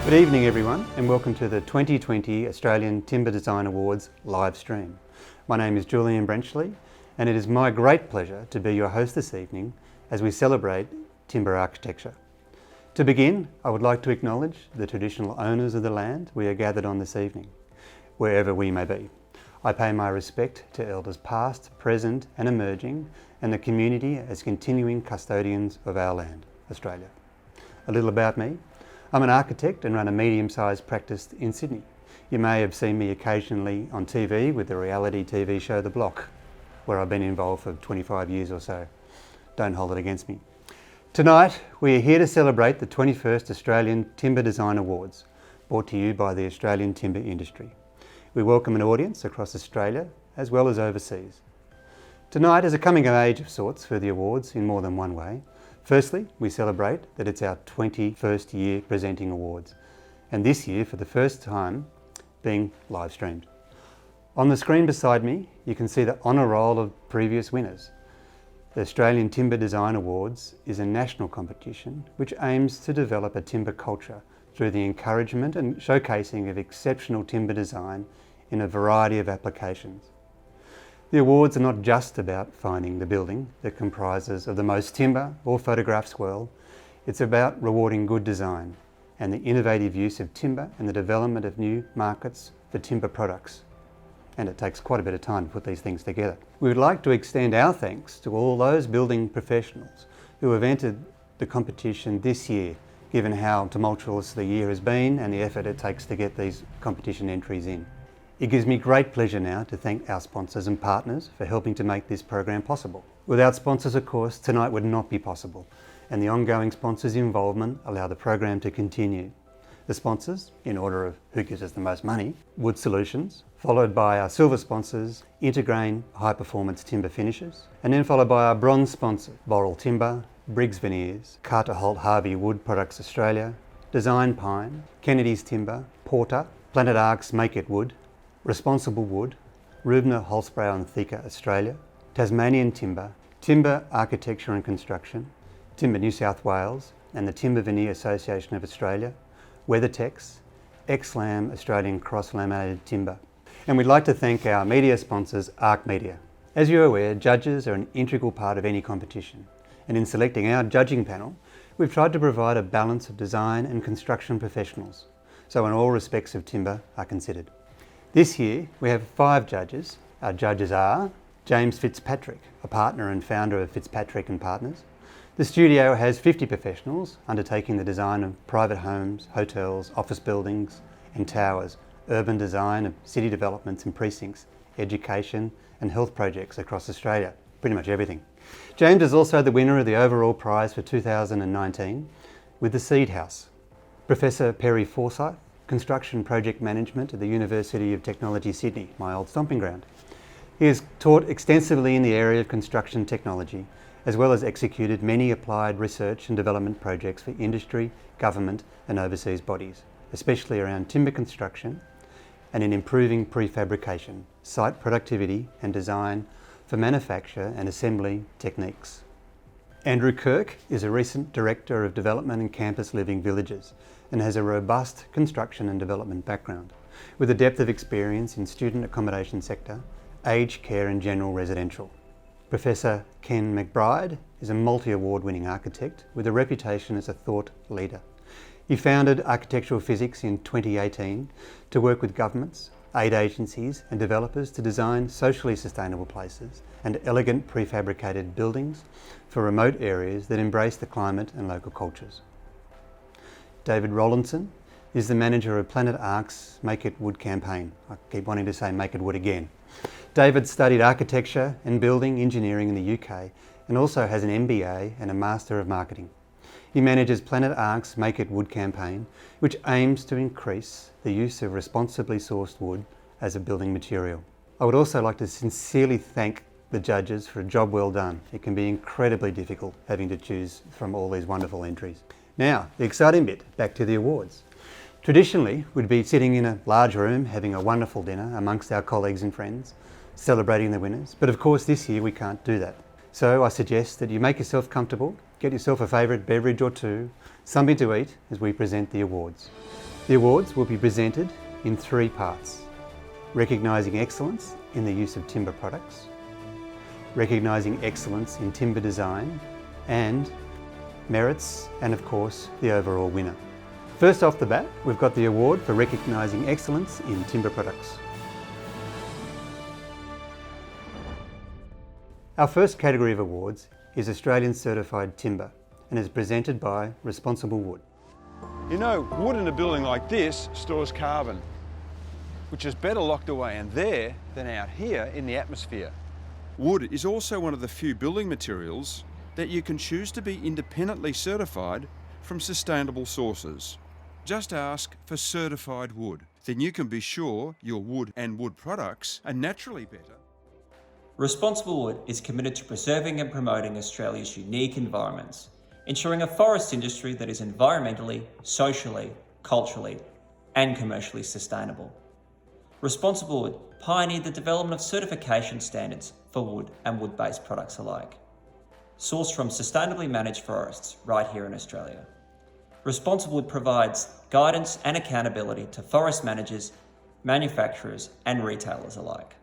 Good evening everyone and welcome to the 2020 Australian Timber Design Awards live stream. My name is Julian Brenchley and it is my great pleasure to be your host this evening as we celebrate timber architecture. To begin, I would like to acknowledge the traditional owners of the land we are gathered on this evening, wherever we may be. I pay my respect to elders past, present and emerging and the community as continuing custodians of our land, Australia. A little about me. I'm an architect and run a medium-sized practice in Sydney. You may have seen me occasionally on TV with the reality TV show The Block, where I've been involved for 25 years or so. Don't hold it against me. Tonight, we are here to celebrate the 21st Australian Timber Design Awards, brought to you by the Australian timber industry. We welcome an audience across Australia as well as overseas. Tonight is a coming of age of sorts for the awards in more than one way. Firstly, we celebrate that it's our 21st year presenting awards, and this year for the first time being live streamed. On the screen beside me, you can see the honour roll of previous winners. The Australian Timber Design Awards is a national competition which aims to develop a timber culture through the encouragement and showcasing of exceptional timber design in a variety of applications. The awards are not just about finding the building that comprises of the most timber or photographs well. It's about rewarding good design and the innovative use of timber and the development of new markets for timber products. And it takes quite a bit of time to put these things together. We would like to extend our thanks to all those building professionals who have entered the competition this year, given how tumultuous the year has been and the effort it takes to get these competition entries in. It gives me great pleasure now to thank our sponsors and partners for helping to make this program possible. Without sponsors, of course, tonight would not be possible, and the ongoing sponsors' involvement allow the program to continue. The sponsors, in order of who gives us the most money, Wood Solutions, followed by our silver sponsors, Intergrain High Performance Timber Finishes, and then followed by our bronze sponsor, Boral Timber, Briggs Veneers, Carter Holt Harvey Wood Products Australia, Design Pine, Kennedy's Timber, Porter, Planet Arcs Make It Wood, Responsible Wood, Rubner Holzbau and Thika Australia, Tasmanian Timber, Timber Architecture and Construction, Timber New South Wales and the Timber Veneer Association of Australia, WeatherTex, XLAM Australian Cross Laminated Timber. And we'd like to thank our media sponsors, ARC Media. As you're aware, judges are an integral part of any competition. And in selecting our judging panel, we've tried to provide a balance of design and construction professionals, so in all respects of timber are considered. This year, we have 5 judges. Our judges are James Fitzpatrick, a partner and founder of Fitzpatrick and Partners. The studio has 50 professionals undertaking the design of private homes, hotels, office buildings and towers, urban design of city developments and precincts, education and health projects across Australia, pretty much everything. James is also the winner of the overall prize for 2019 with the Seed House. Professor Perry Forsyth, Construction Project Management at the University of Technology Sydney, my old stomping ground. He has taught extensively in the area of construction technology, as well as executed many applied research and development projects for industry, government and overseas bodies, especially around timber construction and in improving prefabrication, site productivity and design for manufacture and assembly techniques. Andrew Kirk is a recent Director of Development and Campus Living Villages and has a robust construction and development background with a depth of experience in student accommodation sector, aged care and general residential. Professor Ken McBride is a multi-award winning architect with a reputation as a thought leader. He founded Architectural Physics in 2018 to work with governments, aid agencies and developers to design socially sustainable places and elegant prefabricated buildings for remote areas that embrace the climate and local cultures. David Rollinson is the manager of Planet Arcs Make It Wood campaign. I keep wanting to say Make It Wood again. David studied architecture and building engineering in the UK and also has an MBA and a Master of Marketing. He manages Planet Arcs Make It Wood campaign, which aims to increase the use of responsibly sourced wood as a building material. I would also like to sincerely thank the judges for a job well done. It can be incredibly difficult having to choose from all these wonderful entries. Now, the exciting bit, back to the awards. Traditionally, we'd be sitting in a large room having a wonderful dinner amongst our colleagues and friends, celebrating the winners. But of course, this year we can't do that. So I suggest that you make yourself comfortable, get yourself a favourite beverage or two, something to eat as we present the awards. The awards will be presented in 3 parts: recognising excellence in the use of timber products, recognising excellence in timber design, and merits, and of course the overall winner. First off the bat, we've got the award for recognising excellence in timber products. Our first category of awards is Australian Certified Timber and is presented by Responsible Wood. You know, wood in a building like this stores carbon, which is better locked away in there than out here in the atmosphere. Wood is also one of the few building materials that you can choose to be independently certified from sustainable sources. Just ask for certified wood, then you can be sure your wood and wood products are naturally better. Responsible Wood is committed to preserving and promoting Australia's unique environments, ensuring a forest industry that is environmentally, socially, culturally, and commercially sustainable. Responsible Wood pioneered the development of certification standards for wood and wood-based products alike, sourced from sustainably managed forests right here in Australia. Responsible Wood provides guidance and accountability to forest managers, manufacturers, and retailers alike.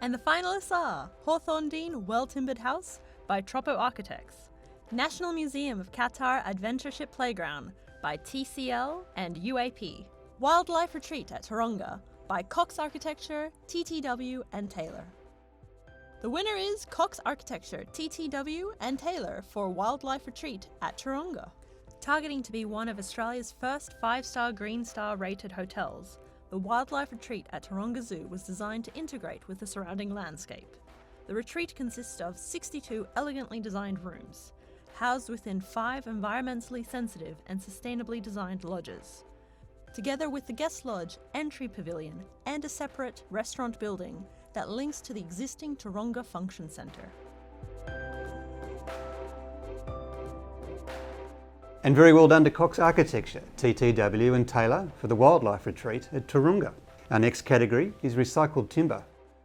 And the finalists are Hawthorndene Well-Timbered House by Tropo Architects, National Museum of Qatar Adventure Ship Playground by TCL and UAP, Wildlife Retreat at Taronga by Cox Architecture, TTW and Taylor. The winner is Cox Architecture, TTW and Taylor for Wildlife Retreat at Taronga. Targeting to be one of Australia's first 5-star Green Star rated hotels, the Wildlife Retreat at Taronga Zoo was designed to integrate with the surrounding landscape. The retreat consists of 62 elegantly designed rooms, housed within 5 environmentally sensitive and sustainably designed lodges, together with the guest lodge, entry pavilion, and a separate restaurant building that links to the existing Taronga Function Centre. And very well done to Cox Architecture, TTW and Taylor for the Wildlife Retreat at Taronga. Our next category is Recycled Timber,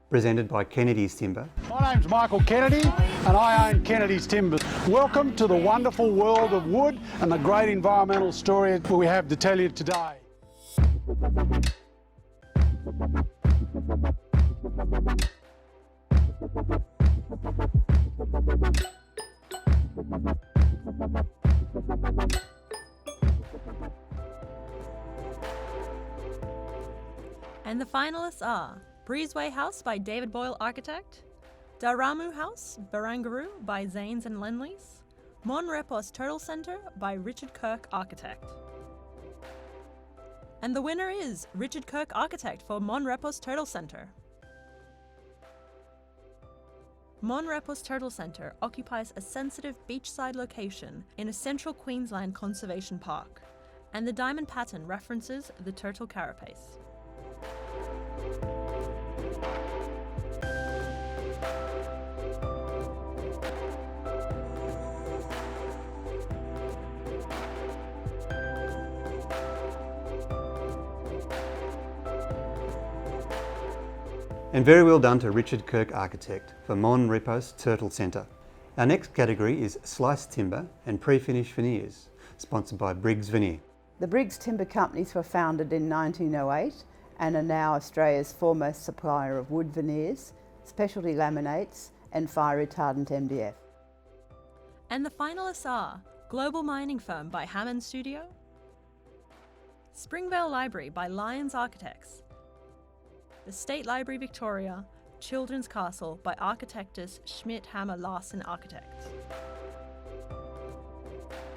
presented by Kennedy's Timber. My name's Michael Kennedy and I own Kennedy's Timber. Welcome to the wonderful world of wood and the great environmental story we have to tell you today. And the finalists are Breezeway House by David Boyle Architect, Daramu House, Barangaroo by Zanes and Lenleys, Mon Repos Turtle Centre by Richard Kirk Architect. And the winner is Richard Kirk Architect for Mon Repos Turtle Centre. Mon Repos Turtle Centre occupies a sensitive beachside location in a central Queensland conservation park, and the diamond pattern references the turtle carapace. And very well done to Richard Kirk Architect for Mon Repos Turtle Centre. Our next category is Sliced Timber and Pre-Finished Veneers, sponsored by Briggs Veneer. The Briggs Timber Companies were founded in 1908 and are now Australia's foremost supplier of wood veneers, specialty laminates and fire retardant MDF. And the finalists are Global Mining Firm by Hammond Studio, Springvale Library by Lyons Architects, the State Library Victoria, Children's Castle by Architectus Schmidt Hammer Larsen Architects.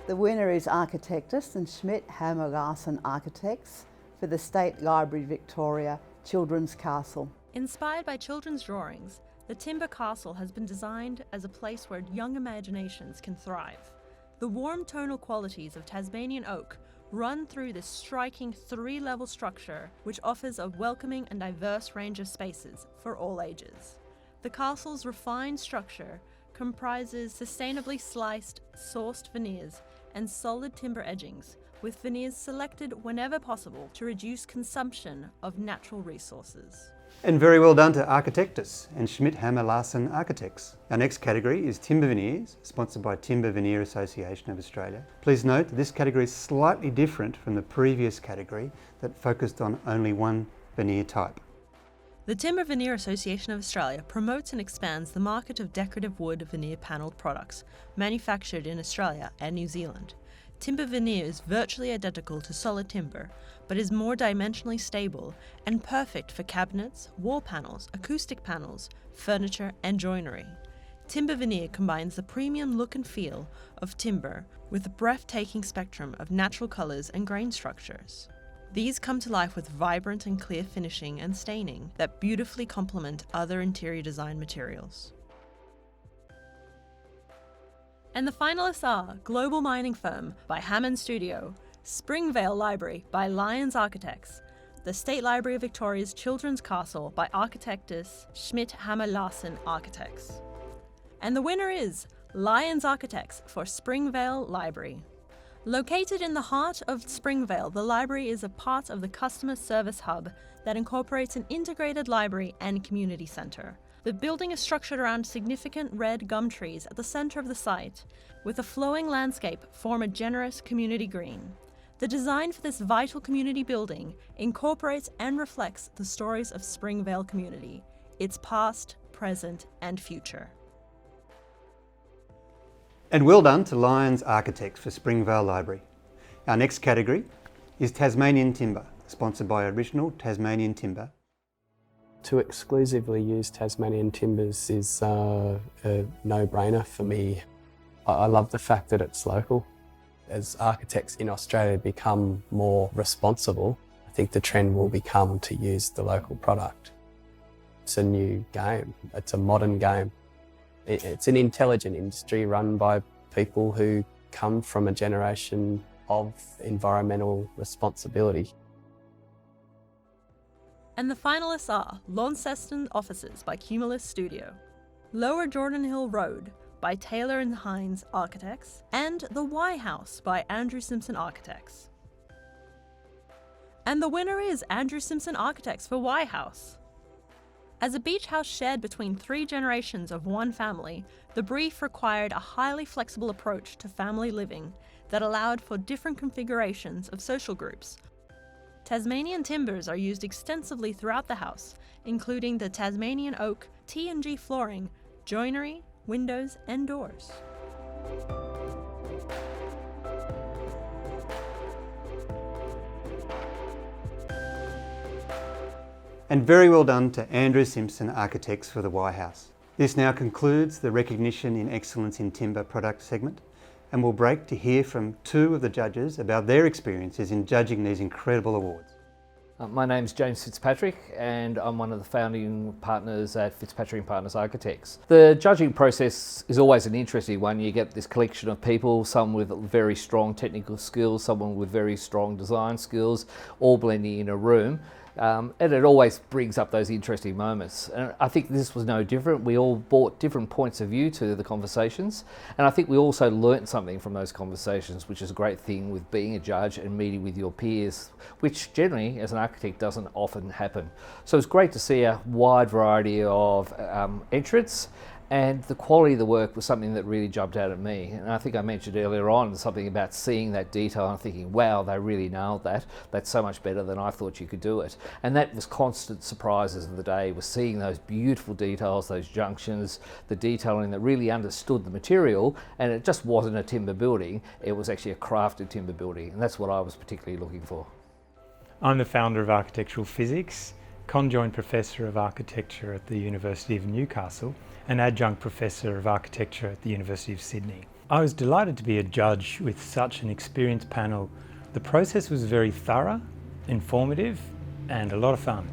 The winner is Architectus and Schmidt Hammer Larsen Architects for the State Library Victoria, Children's Castle. Inspired by children's drawings, the Timber Castle has been designed as a place where young imaginations can thrive. The warm tonal qualities of Tasmanian oak run through this striking 3-level structure, which offers a welcoming and diverse range of spaces for all ages. The castle's refined structure comprises sustainably sliced, sourced veneers and solid timber edgings, with veneers selected whenever possible to reduce consumption of natural resources. And very well done to Architectus and Schmidt Hammer Larsen Architects. Our next category is timber veneers, sponsored by Timber Veneer Association of Australia. Please note that this category is slightly different from the previous category that focused on only one veneer type. The Timber Veneer Association of Australia promotes and expands the market of decorative wood veneer panelled products manufactured in Australia and New Zealand. Timber veneer is virtually identical to solid timber, but is more dimensionally stable and perfect for cabinets, wall panels, acoustic panels, furniture and joinery. Timber veneer combines the premium look and feel of timber with a breathtaking spectrum of natural colours and grain structures. These come to life with vibrant and clear finishing and staining that beautifully complement other interior design materials. And the finalists are Global Mining Firm by Hammond Studio, Springvale Library by Lyons Architects, the State Library of Victoria's Children's Castle by Architectus Schmidt Hammer Larsen Architects. And the winner is Lyons Architects for Springvale Library. Located in the heart of Springvale, the library is a part of the customer service hub that incorporates an integrated library and community centre. The building is structured around significant red gum trees at the centre of the site, with a flowing landscape form a generous community green. The design for this vital community building incorporates and reflects the stories of Springvale community, its past, present and future. And well done to Lyons Architects for Springvale Library. Our next category is Tasmanian Timber, sponsored by Original Tasmanian Timber. To exclusively use Tasmanian timbers is a no-brainer for me. I love the fact that it's local. As architects in Australia become more responsible, I think the trend will become to use the local product. It's a new game. It's a modern game. It's an intelligent industry run by people who come from a generation of environmental responsibility. And the finalists are Launceston Offices by Cumulus Studio, Lower Jordan Hill Road by Taylor and Hines Architects, and The Y House by Andrew Simpson Architects. And the winner is Andrew Simpson Architects for Y House. As a beach house shared between 3 generations of one family, the brief required a highly flexible approach to family living that allowed for different configurations of social groups. Tasmanian timbers are used extensively throughout the house, including the Tasmanian oak, T&G flooring, joinery, windows and doors. And very well done to Andrew Simpson Architects for the Y House. This now concludes the Recognition in Excellence in Timber product segment, and we'll break to hear from 2 of the judges about their experiences in judging these incredible awards. My name's James Fitzpatrick and I'm one of the founding partners at Fitzpatrick & Partners Architects. The judging process is always an interesting one. You get this collection of people, some with very strong technical skills, someone with very strong design skills, all blending in a room. And it always brings up those interesting moments. And I think this was no different. We all brought different points of view to the conversations. And I think we also learnt something from those conversations, which is a great thing with being a judge and meeting with your peers, which generally, as an architect, doesn't often happen. So it's great to see a wide variety of entrants. And the quality of the work was something that really jumped out at me. And I think I mentioned earlier on something about seeing that detail and thinking, wow, they really nailed that. That's so much better than I thought you could do it. And that was constant surprises of the day, was seeing those beautiful details, those junctions, the detailing that really understood the material. And it just wasn't a timber building, it was actually a crafted timber building. And that's what I was particularly looking for. I'm the founder of Architectural Physics, conjoint professor of architecture at the University of Newcastle, and adjunct professor of architecture at the University of Sydney. I was delighted to be a judge with such an experienced panel. The process was very thorough, informative, and a lot of fun.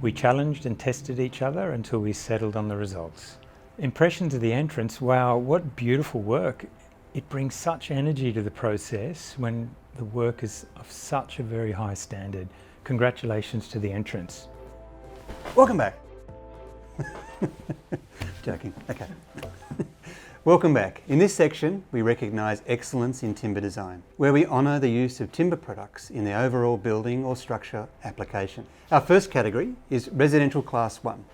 We challenged and tested each other until we settled on the results. Impressions of the entrance, wow, what beautiful work. It brings such energy to the process when the work is of such a very high standard. Congratulations to the entrants. Welcome back. Joking, okay. Welcome back. In this section, we recognise excellence in timber design, where we honour the use of timber products in the overall building or structure application. Our first category is Residential Class 1,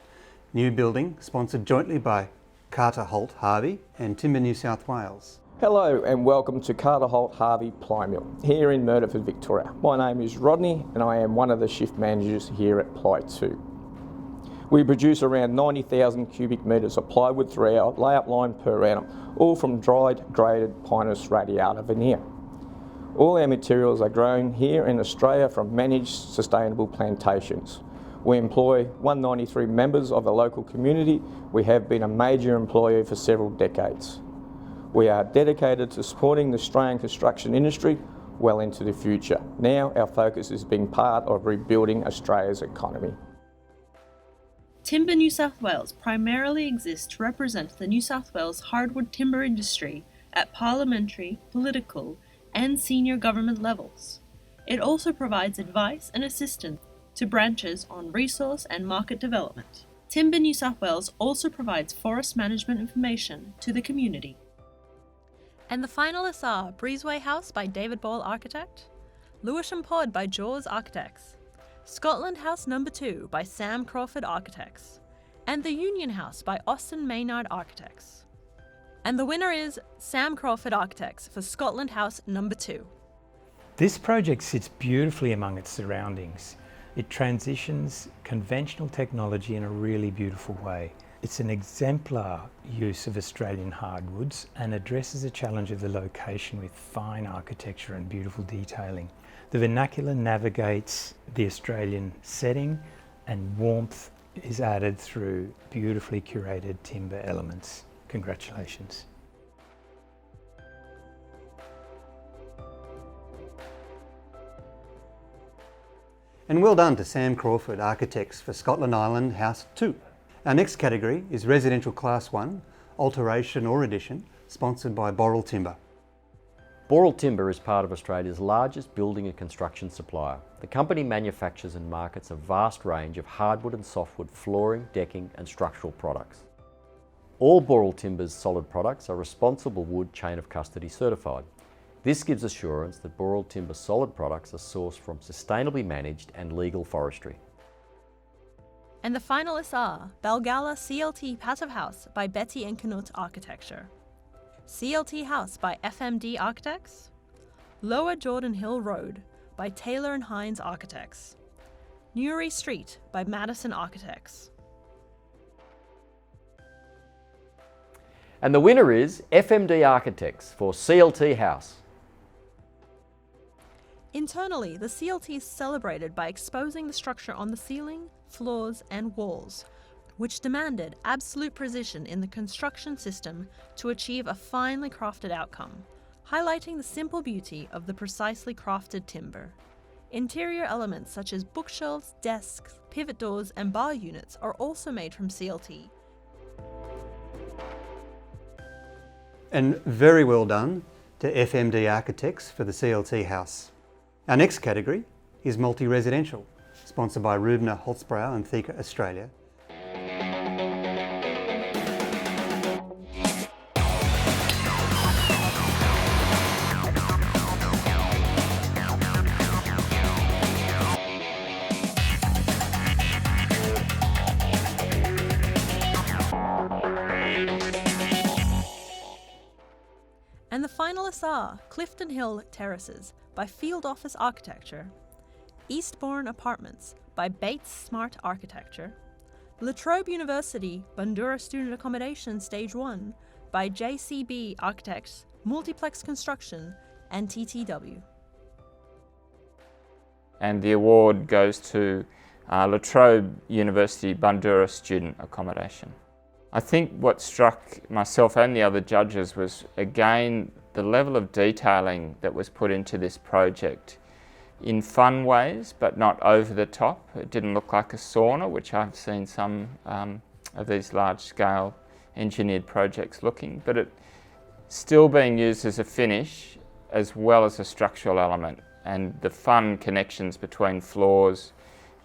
new building sponsored jointly by Carter Holt Harvey and Timber New South Wales. Hello and welcome to Carter Holt Harvey Ply Mill here in Murderford, Victoria. My name is Rodney and I am one of the shift managers here at Ply 2. We produce around 90,000 cubic metres of plywood through our layout line per annum, all from dried, graded Pinus radiata veneer. All our materials are grown here in Australia from managed sustainable plantations. We employ 193 members of the local community. We have been a major employer for several decades. We are dedicated to supporting the Australian construction industry well into the future. Now our focus is being part of rebuilding Australia's economy. Timber New South Wales primarily exists to represent the New South Wales hardwood timber industry at parliamentary, political, and senior government levels. It also provides advice and assistance to branches on resource and market development. Timber New South Wales also provides forest management information to the community. And the finalists are Breezeway House by David Ball Architect, Lewisham Pod by Jaws Architects, Scotland House No. 2 by Sam Crawford Architects, and the Union House by Austin Maynard Architects. And the winner is Sam Crawford Architects for Scotland House No. 2. This project sits beautifully among its surroundings. It transitions conventional technology in a really beautiful way. It's an exemplar use of Australian hardwoods and addresses the challenge of the location with fine architecture and beautiful detailing. The vernacular navigates the Australian setting and warmth is added through beautifully curated timber elements. Congratulations. And well done to Sam Crawford Architects for Scotland Island House 2. Our next category is Residential Class 1, Alteration or Addition, sponsored by Boral Timber. Boral Timber is part of Australia's largest building and construction supplier. The company manufactures and markets a vast range of hardwood and softwood flooring, decking and structural products. All Boral Timber's solid products are responsible wood chain of custody certified. This gives assurance that Boral Timber solid products are sourced from sustainably managed and legal forestry. And the finalists are Balgala CLT Passive House by Betty and Knut Architecture, CLT House by FMD Architects, Lower Jordan Hill Road by Taylor and Hines Architects, Newry Street by Madison Architects. And the winner is FMD Architects for CLT House. Internally, the CLT is celebrated by exposing the structure on the ceiling, floors, and walls, which demanded absolute precision in the construction system to achieve a finely crafted outcome, highlighting the simple beauty of the precisely crafted timber. Interior elements such as bookshelves, desks, pivot doors, and bar units are also made from CLT. And very well done to FMD Architects for the CLT House. Our next category is Multi-Residential, sponsored by Rubner, Holzbrow and Thieker Australia. And the finalists are Clifton Hill Terraces by Field Office Architecture, Eastbourne Apartments by Bates Smart Architecture, La Trobe University Bundoora Student Accommodation Stage 1 by JCB Architects, Multiplex Construction and TTW. And the award goes to La Trobe University Bundoora Student Accommodation. I think what struck myself and the other judges was, again, the level of detailing that was put into this project in fun ways, but not over the top. It didn't look like a sauna, which I've seen some of these large-scale engineered projects looking, but it still being used as a finish as well as a structural element, and the fun connections between floors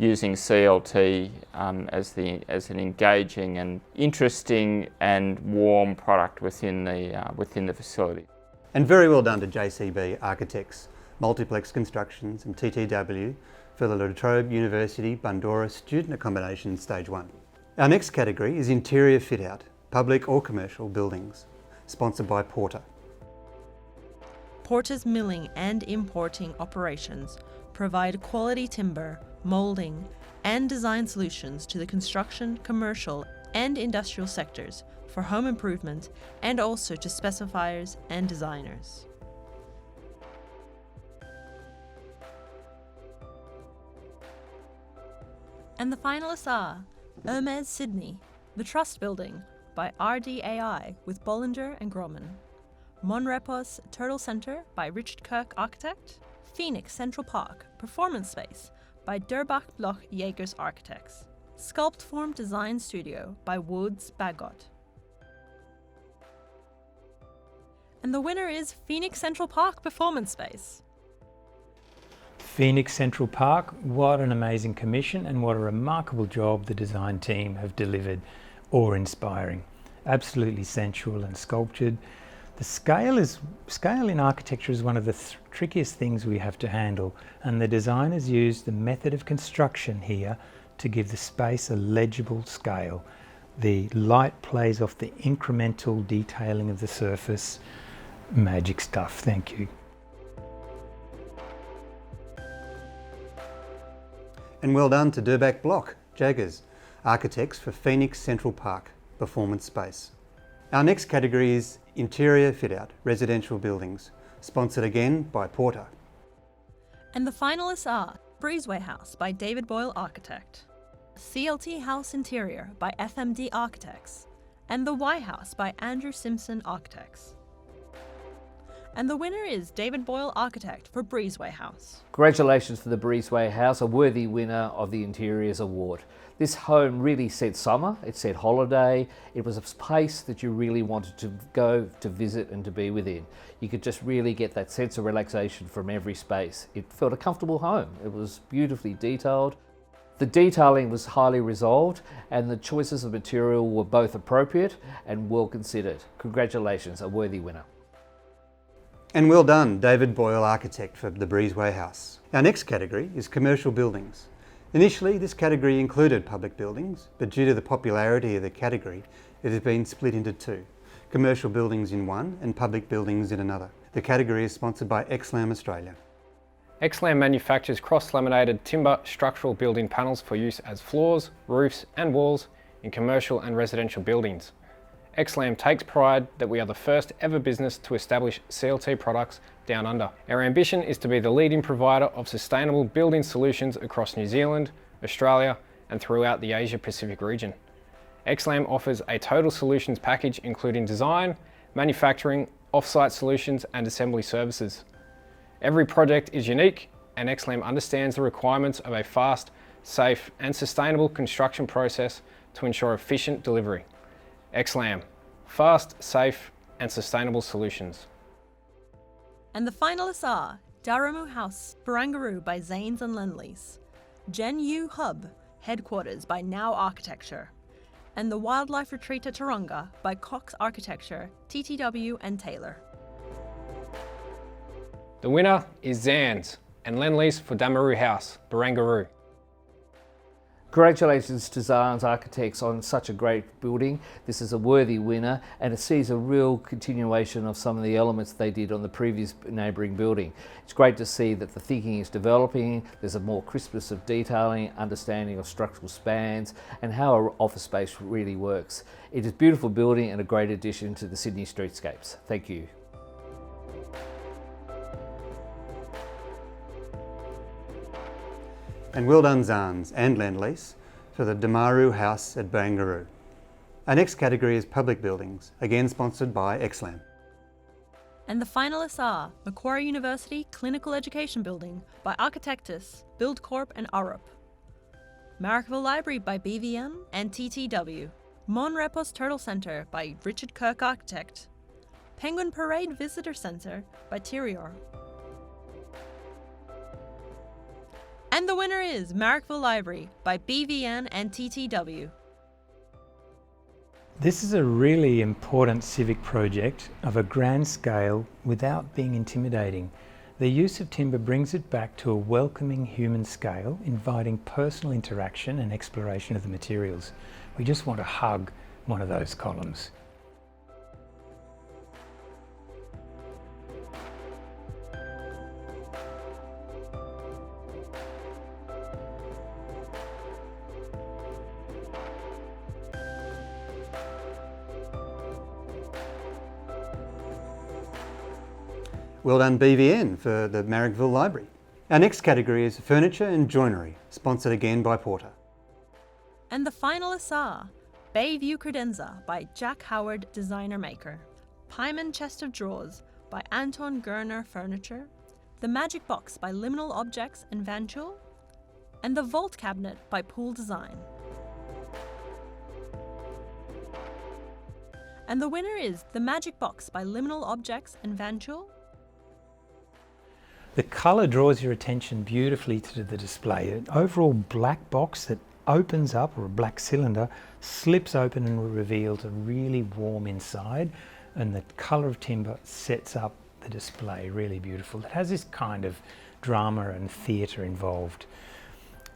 using CLT as an engaging and interesting and warm product within the facility. And very well done to JCB Architects, Multiplex Constructions and TTW for the La Trobe University Bundoora Student Accommodation Stage 1. Our next category is Interior Fit Out, Public or Commercial Buildings, sponsored by Porter. Porter's milling and importing operations provide quality timber, moulding, and design solutions to the construction, commercial, and industrial sectors for home improvement and also to specifiers and designers. And the finalists are Hermes Sydney, The Trust Building by RDAI with Bollinger and Groman, Monrepos Turtle Centre by Richard Kirk Architect, Phoenix Central Park Performance Space by Durbach Bloch Jägers Architects, Sculpt Form Design Studio by Woods Bagot. And the winner is Phoenix Central Park Performance Space. Phoenix Central Park, what an amazing commission and what a remarkable job the design team have delivered. Awe-inspiring, absolutely sensual and sculptured. The scale in architecture is one of the trickiest things we have to handle, and the designers used the method of construction here to give the space a legible scale. The light plays off the incremental detailing of the surface. Magic stuff, thank you. And well done to Durbach Bloch Jägers Architects for Phoenix Central Park Performance Space. Our next category is Interior Fit Out Residential Buildings, sponsored again by Porter. And the finalists are Breezeway House by David Boyle Architect, CLT House Interior by FMD Architects, and the Y House by Andrew Simpson Architects. And the winner is David Boyle Architect for Breezeway House. Congratulations for the Breezeway House, a worthy winner of the Interiors Award. This home really said summer, it said holiday, it was a place that you really wanted to go to visit and to be within. You could just really get that sense of relaxation from every space. It felt a comfortable home, it was beautifully detailed. The detailing was highly resolved and the choices of material were both appropriate and well considered. Congratulations, a worthy winner. And well done, David Boyle Architect for the Breezeway House. Our next category is Commercial Buildings. Initially, this category included public buildings, but due to the popularity of the category, it has been split into two, commercial buildings in one and public buildings in another. The category is sponsored by XLAM Australia. XLAM manufactures cross-laminated timber structural building panels for use as floors, roofs and walls in commercial and residential buildings. XLAM takes pride that we are the first ever business to establish CLT products down under. Our ambition is to be the leading provider of sustainable building solutions across New Zealand, Australia and throughout the Asia Pacific region. XLAM offers a total solutions package including design, manufacturing, off-site solutions and assembly services. Every project is unique and XLAM understands the requirements of a fast, safe and sustainable construction process to ensure efficient delivery. XLAM, fast, safe and sustainable solutions. And the finalists are Daramu House, Barangaroo by Zanes and Lendlease, Gen U Hub, Headquarters by Now Architecture, and the Wildlife Retreat at Taronga by Cox Architecture, TTW and Taylor. The winner is Zans and Lendlease for Damaru House, Barangaroo. Congratulations to Zans Architects on such a great building. This is a worthy winner and it sees a real continuation of some of the elements they did on the previous neighbouring building. It's great to see that the thinking is developing, there's a more crispness of detailing, understanding of structural spans and how our office space really works. It is a beautiful building and a great addition to the Sydney streetscapes. Thank you. And well done Zans and Lendlease for the Damaru House at Barangaroo. Our next category is public buildings, again sponsored by XLAM. And the finalists are Macquarie University Clinical Education Building by Architectus, Build Corp and Arup, Marrickville Library by BVM and TTW, Monrepos Turtle Centre by Richard Kirk Architect, Penguin Parade Visitor Centre by Tyrior, And the winner is Marrickville Library by BVN and TTW. This is a really important civic project of a grand scale without being intimidating. The use of timber brings it back to a welcoming human scale, inviting personal interaction and exploration of the materials. We just want to hug one of those columns. Well done BVN for the Marrickville Library. Our next category is Furniture and Joinery, sponsored again by Porter. And the finalists are Bayview Credenza by Jack Howard Designer Maker, Pyman Chest of Drawers by Anton Gerner Furniture, The Magic Box by Liminal Objects and Vanchul, and The Vault Cabinet by Pool Design. And the winner is The Magic Box by Liminal Objects and Vanchul. The colour draws your attention beautifully to the display. An overall black box that opens up, or a black cylinder, slips open and reveals a really warm inside, and the colour of timber sets up the display really beautiful. It has this kind of drama and theatre involved,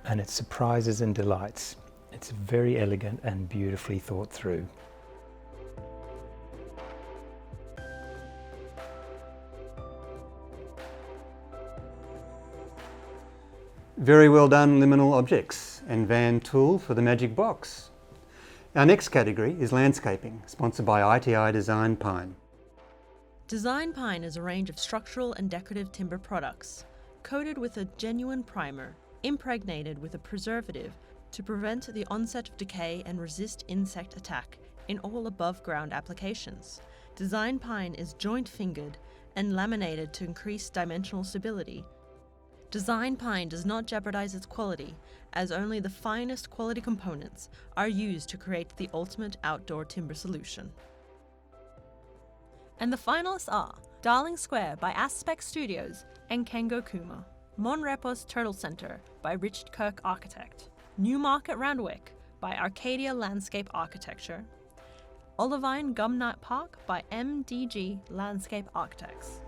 and it surprises and delights. It's very elegant and beautifully thought through. Very well done Liminal Objects and Van Tool for the Magic Box. Our next category is Landscaping, sponsored by ITI Design Pine. Design Pine is a range of structural and decorative timber products, coated with a genuine primer, impregnated with a preservative to prevent the onset of decay and resist insect attack in all above-ground applications. Design Pine is joint-fingered and laminated to increase dimensional stability. Design Pine does not jeopardize its quality, as only the finest quality components are used to create the ultimate outdoor timber solution. And the finalists are Darling Square by Aspect Studios and Kengo Kuma, Mon Repos Turtle Center by Richard Kirk Architect, Newmarket Randwick by Arcadia Landscape Architecture, Olivine Gumnut Park by MDG Landscape Architects.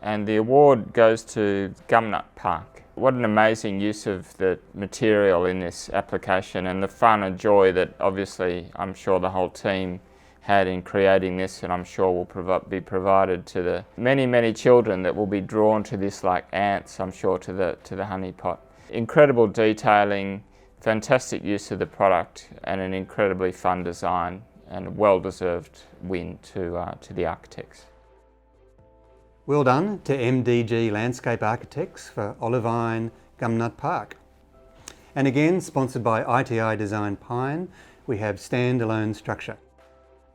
And the award goes to Gumnut Park. What an amazing use of the material in this application, and the fun and joy that obviously I'm sure the whole team had in creating this, and I'm sure will be provided to the many children that will be drawn to this like ants, I'm sure, to the honey pot. Incredible detailing, fantastic use of the product, and an incredibly fun design, and a well-deserved win to the architects. Well done to MDG Landscape Architects for Olivine Gumnut Park. And again, sponsored by ITI Design Pine, we have Standalone Structure.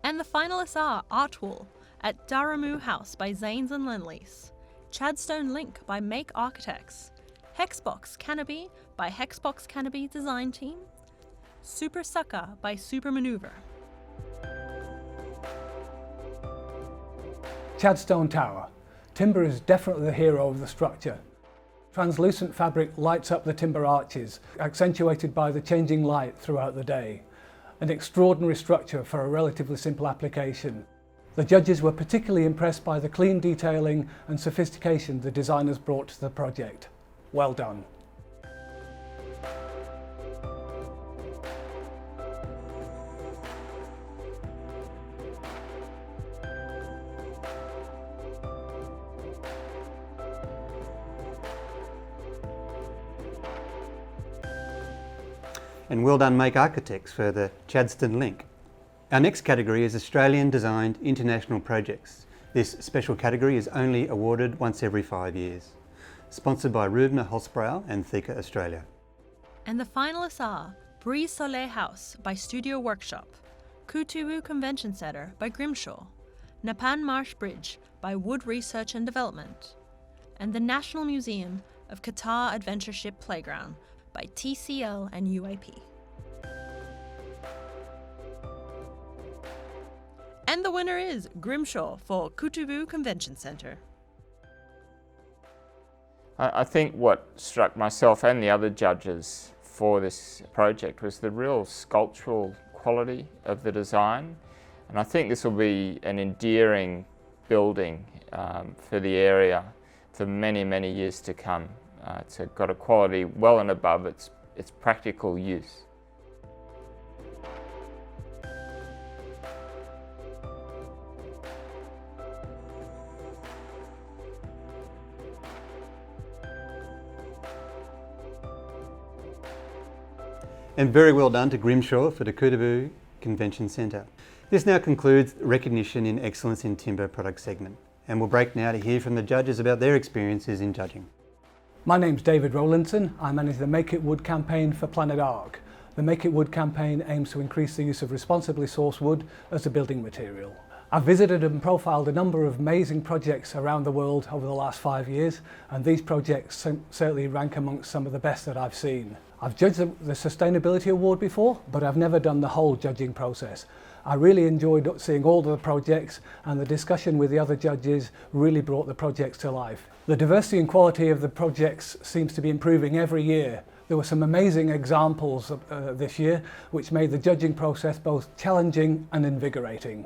And the finalists are Artwall at Daramu House by Zanes and Lendlease, Chadstone Link by Make Architects, Hexbox Canopy by Hexbox Canopy Design Team, Super Sucker by Super Maneuver. Chadstone Tower. Timber is definitely the hero of the structure. Translucent fabric lights up the timber arches, accentuated by the changing light throughout the day. An extraordinary structure for a relatively simple application. The judges were particularly impressed by the clean detailing and sophistication the designers brought to the project. Well done. And well done Make Architects for the Chadstone Link. Our next category is Australian Designed International Projects. This special category is only awarded once every 5 years. Sponsored by Rubner Holzbrau and Thika Australia. And the finalists are Brise Soleil House by Studio Workshop, Kutubu Convention Centre by Grimshaw, Napan Marsh Bridge by Wood Research and Development, and the National Museum of Qatar Adventure Ship Playground by TCL and UAP. And the winner is Grimshaw for Kutubu Convention Centre. I think what struck myself and the other judges for this project was the real sculptural quality of the design, and I think this will be an endearing building for the area for many, many years to come. It's got a quality well and above its practical use. And very well done to Grimshaw for the Kootaboo Convention Centre. This now concludes recognition in excellence in timber product segment, and we'll break now to hear from the judges about their experiences in judging. My name's David Rowlandson. I manage the Make It Wood campaign for Planet Arc. The Make It Wood campaign aims to increase the use of responsibly sourced wood as a building material. I've visited and profiled a number of amazing projects around the world over the last 5 years, and these projects certainly rank amongst some of the best that I've seen. I've judged the Sustainability Award before, but I've never done the whole judging process. I really enjoyed seeing all the projects, and the discussion with the other judges really brought the projects to life. The diversity and quality of the projects seems to be improving every year. There were some amazing examples this year, which made the judging process both challenging and invigorating.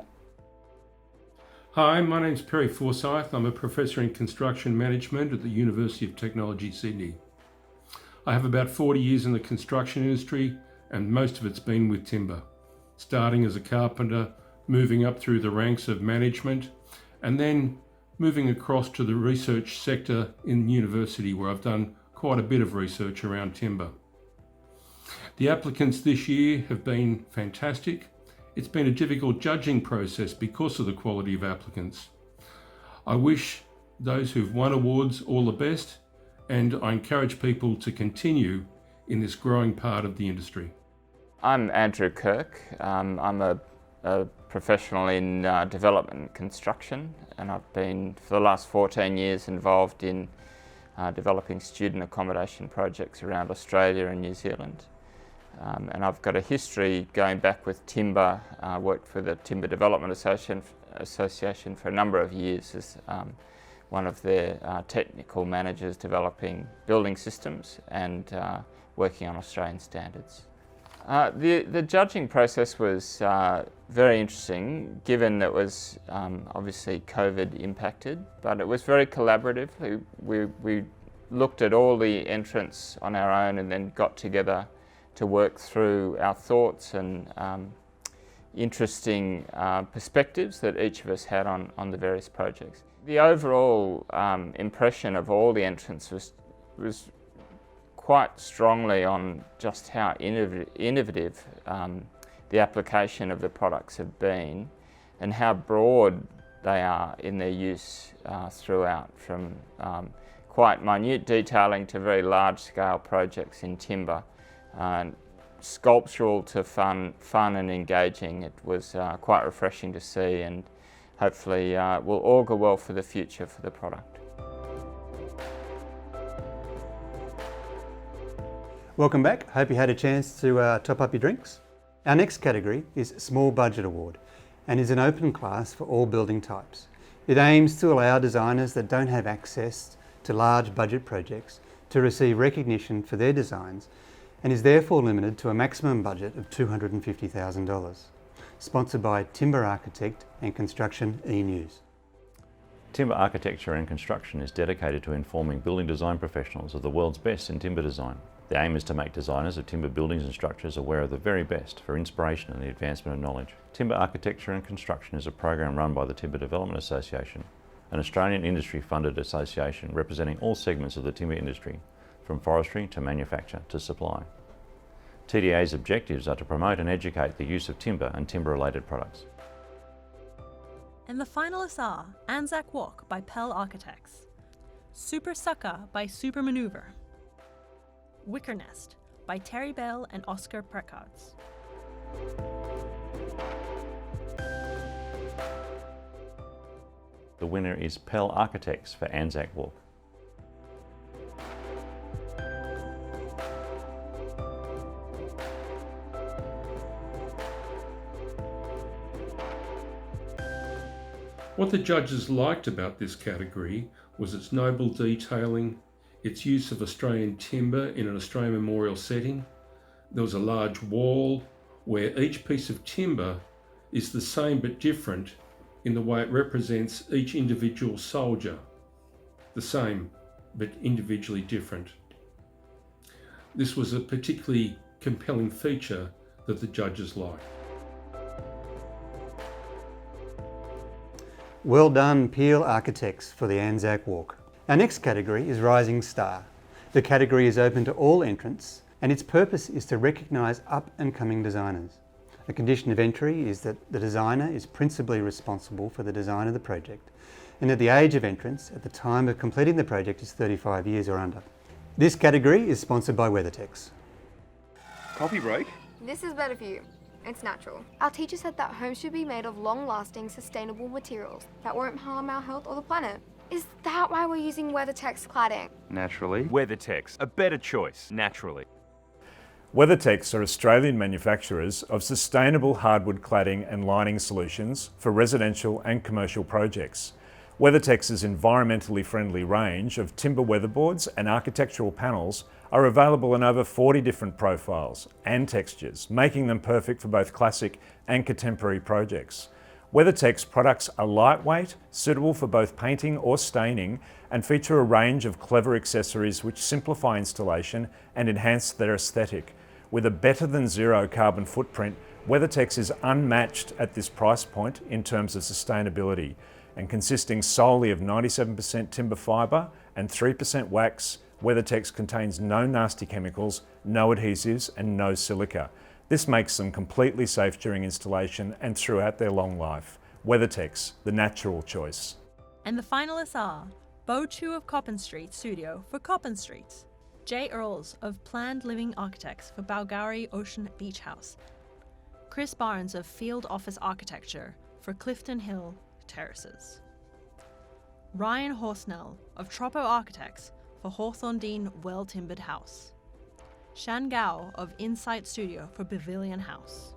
Hi, my name's Perry Forsyth. I'm a professor in construction management at the University of Technology, Sydney. I have about 40 years in the construction industry, and most of it's been with timber. Starting as a carpenter, moving up through the ranks of management, and then moving across to the research sector in university, where I've done quite a bit of research around timber. The applicants this year have been fantastic. It's been a difficult judging process because of the quality of applicants. I wish those who've won awards all the best, and I encourage people to continue in this growing part of the industry. I'm Andrew Kirk. I'm a professional in development and construction, and I've been for the last 14 years involved in developing student accommodation projects around Australia and New Zealand. And I've got a history going back with timber. I worked for the Timber Development Association for a number of years as one of their technical managers developing building systems and working on Australian standards. The judging process was very interesting, given that it was obviously COVID impacted, but it was very collaborative. We looked at all the entrants on our own and then got together to work through our thoughts and interesting perspectives that each of us had on the various projects. The overall impression of all the entrants was quite strongly on just how innovative the application of the products have been and how broad they are in their use throughout, from quite minute detailing to very large-scale projects in timber. Sculptural to fun and engaging. It was quite refreshing to see, and hopefully will augur well for the future for the product. Welcome back. Hope you had a chance to top up your drinks. Our next category is Small Budget Award and is an open class for all building types. It aims to allow designers that don't have access to large budget projects to receive recognition for their designs, and is therefore limited to a maximum budget of $250,000. Sponsored by Timber Architect and Construction e-News. Timber Architecture and Construction is dedicated to informing building design professionals of the world's best in timber design. The aim is to make designers of timber buildings and structures aware of the very best for inspiration and the advancement of knowledge. Timber Architecture and Construction is a program run by the Timber Development Association, an Australian industry-funded association representing all segments of the timber industry, from forestry to manufacture to supply. TDA's objectives are to promote and educate the use of timber and timber-related products. And the finalists are Anzac Walk by Pell Architects, Super Sucker by Super Maneuver, Wicker Nest by Terry Bell and Oscar Precards. The winner is Pell Architects for Anzac Walk. What the judges liked about this category was its noble detailing, its use of Australian timber in an Australian memorial setting. There was a large wall where each piece of timber is the same but different in the way it represents each individual soldier. The same but individually different. This was a particularly compelling feature that the judges liked. Well done, Peel Architects, for the Anzac Walk. Our next category is Rising Star. The category is open to all entrants and its purpose is to recognise up-and-coming designers. A condition of entry is that the designer is principally responsible for the design of the project and that the age of entrance at the time of completing the project is 35 years or under. This category is sponsored by WeatherTex. Coffee break? This is better for you. It's natural. Our teacher said that homes should be made of long-lasting, sustainable materials that won't harm our health or the planet. Is that why we're using WeatherTex cladding? Naturally. WeatherTex, a better choice, naturally. WeatherTex are Australian manufacturers of sustainable hardwood cladding and lining solutions for residential and commercial projects. WeatherTex's environmentally friendly range of timber weatherboards and architectural panels are available in over 40 different profiles and textures, making them perfect for both classic and contemporary projects. WeatherTex products are lightweight, suitable for both painting or staining, and feature a range of clever accessories which simplify installation and enhance their aesthetic. With a better than zero carbon footprint, WeatherTex is unmatched at this price point in terms of sustainability, and consisting solely of 97% timber fibre and 3% wax, WeatherTex contains no nasty chemicals, no adhesives and no silica. This makes them completely safe during installation and throughout their long life. WeatherTex, the natural choice. And the finalists are Bo Chu of Coppin Street Studio for Coppin Street, Jay Earls of Planned Living Architects for Balgowrie Ocean Beach House, Chris Barnes of Field Office Architecture for Clifton Hill Terraces, Ryan Horsnell of Troppo Architects for Hawthorndine Well Timbered House, Shan Gao of Insight Studio for Pavilion House.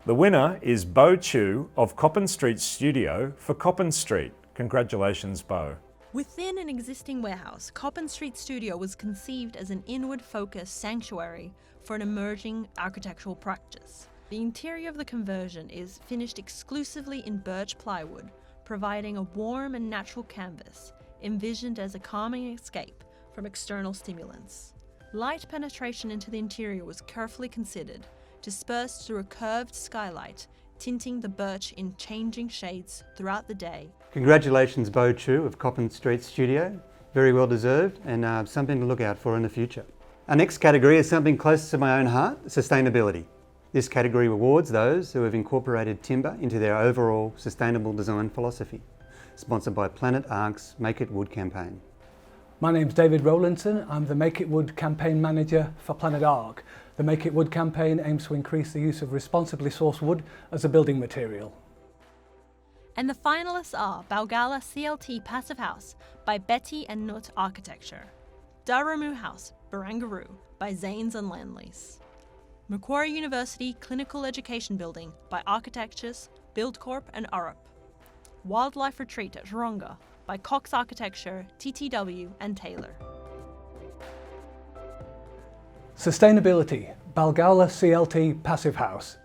The winner is Bo Chu of Coppin Street Studio for Coppin Street. Congratulations, Bo. Within an existing warehouse, Coppin Street Studio was conceived as an inward-focused sanctuary for an emerging architectural practice. The interior of the conversion is finished exclusively in birch plywood, providing a warm and natural canvas, envisioned as a calming escape from external stimulants. Light penetration into the interior was carefully considered, dispersed through a curved skylight, tinting the birch in changing shades throughout the day. Congratulations, Bo Chu of Coppin Street Studio. Very well deserved and something to look out for in the future. Our next category is something close to my own heart, sustainability. This category rewards those who have incorporated timber into their overall sustainable design philosophy. Sponsored by Planet Ark's Make It Wood campaign. My name's David Rowlinson. I'm the Make It Wood campaign manager for Planet Ark. The Make It Wood campaign aims to increase the use of responsibly sourced wood as a building material. And the finalists are Balgala CLT Passive House by Betty and Nut Architecture, Daramu House, Barangaroo by Zanes and Landlease, Macquarie University Clinical Education Building by Architectures, Build Corp and Arup, Wildlife Retreat at Taronga by Cox Architecture, TTW and Taylor. Sustainability, Balgowlah CLT Passive House.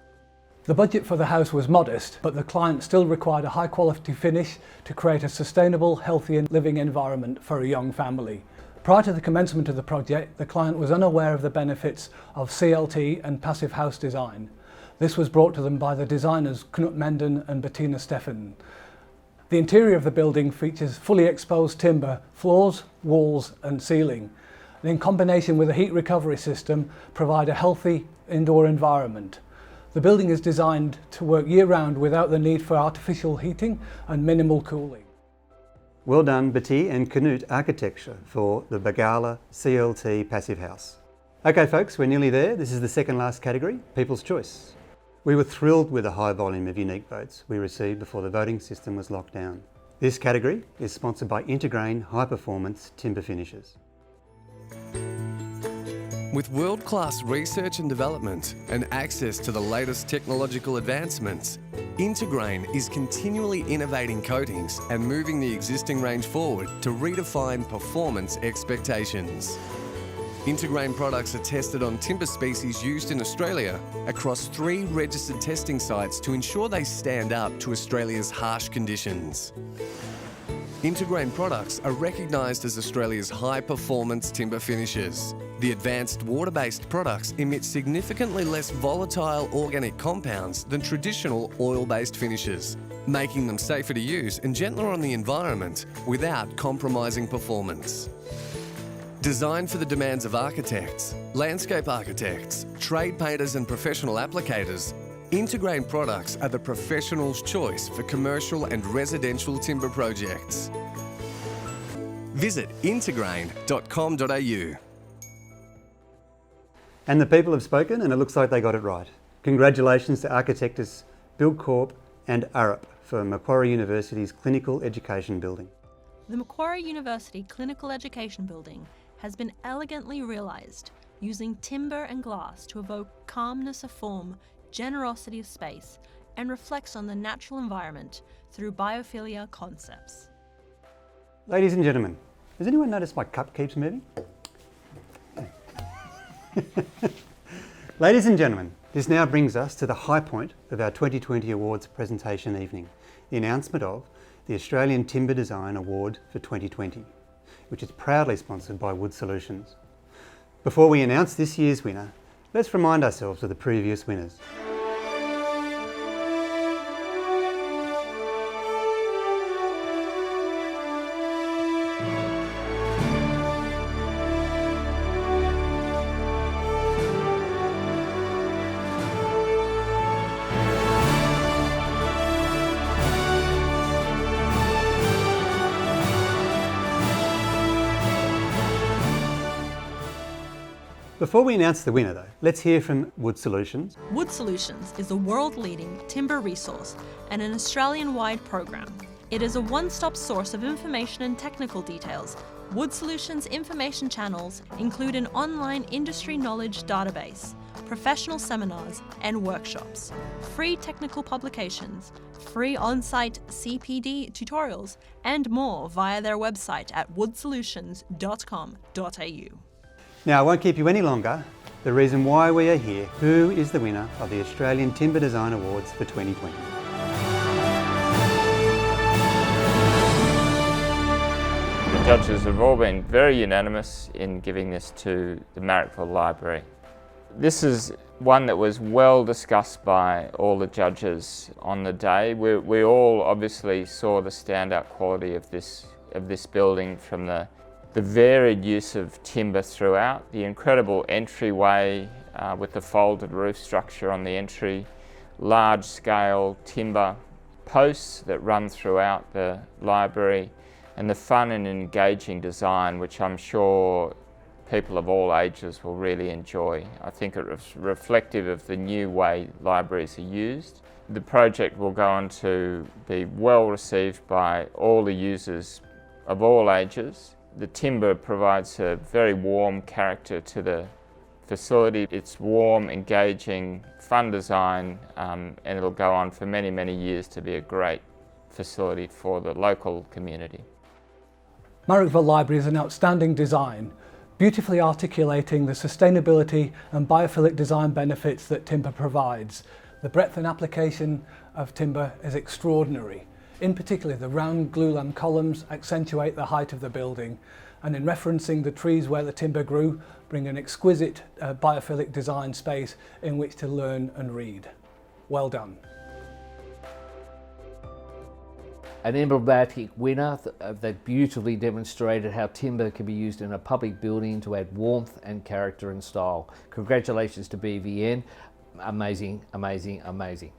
The budget for the house was modest, but the client still required a high quality finish to create a sustainable, healthy and living environment for a young family. Prior to the commencement of the project, the client was unaware of the benefits of CLT and passive house design. This was brought to them by the designers Knut Menden and Bettina Steffen. The interior of the building features fully exposed timber, floors, walls and ceiling, and in combination with a heat recovery system provide a healthy indoor environment. The building is designed to work year-round without the need for artificial heating and minimal cooling. Well done, Betty and Knut Architecture for the Balgowlah CLT Passive House. Okay folks, we're nearly there. This is the second last category, People's Choice. We were thrilled with the high volume of unique votes we received before the voting system was locked down. This category is sponsored by Intergrain High Performance Timber Finishes. With world-class research and development and access to the latest technological advancements, Intergrain is continually innovating coatings and moving the existing range forward to redefine performance expectations. Intergrain products are tested on timber species used in Australia across 3 registered testing sites to ensure they stand up to Australia's harsh conditions. Intergrain products are recognised as Australia's high-performance timber finishes. The advanced water-based products emit significantly less volatile organic compounds than traditional oil-based finishes, making them safer to use and gentler on the environment without compromising performance. Designed for the demands of architects, landscape architects, trade painters and professional applicators, Intergrain products are the professional's choice for commercial and residential timber projects. Visit intergrain.com.au. And the people have spoken, and it looks like they got it right. Congratulations to Architectus, Build Corp and Arup for Macquarie University's Clinical Education Building. The Macquarie University Clinical Education Building has been elegantly realised using timber and glass to evoke calmness of form, generosity of space, and reflects on the natural environment through biophilia concepts. Ladies and gentlemen, has anyone noticed my cup keeps moving? Ladies and gentlemen, this now brings us to the high point of our 2020 Awards presentation evening, the announcement of the Australian Timber Design Award for 2020, which is proudly sponsored by Wood Solutions. Before we announce this year's winner, let's remind ourselves of the previous winners. Before we announce the winner though, let's hear from Wood Solutions. Wood Solutions is a world-leading timber resource and an Australian-wide program. It is a one-stop source of information and technical details. Wood Solutions information channels include an online industry knowledge database, professional seminars and workshops, free technical publications, free on-site CPD tutorials, and more via their website at woodsolutions.com.au. Now, I won't keep you any longer. The reason why we are here, who is the winner of the Australian Timber Design Awards for 2020? The judges have all been very unanimous in giving this to the Marrickville Library. This is one that was well discussed by all the judges on the day. We all obviously saw the standout quality of this building, from the varied use of timber throughout, the incredible entryway with the folded roof structure on the entry, large-scale timber posts that run throughout the library, and the fun and engaging design, which I'm sure people of all ages will really enjoy. I think it was reflective of the new way libraries are used. The project will go on to be well received by all the users of all ages. The timber provides a very warm character to the facility. It's warm, engaging, fun design, and it'll go on for many, many years to be a great facility for the local community. Marrickville Library is an outstanding design, beautifully articulating the sustainability and biophilic design benefits that timber provides. The breadth and application of timber is extraordinary. In particular, the round glulam columns accentuate the height of the building, and in referencing the trees where the timber grew, bring an exquisite biophilic design space in which to learn and read. Well done. An emblematic winner that beautifully demonstrated how timber can be used in a public building to add warmth and character and style. Congratulations to BVN. Amazing, amazing, amazing.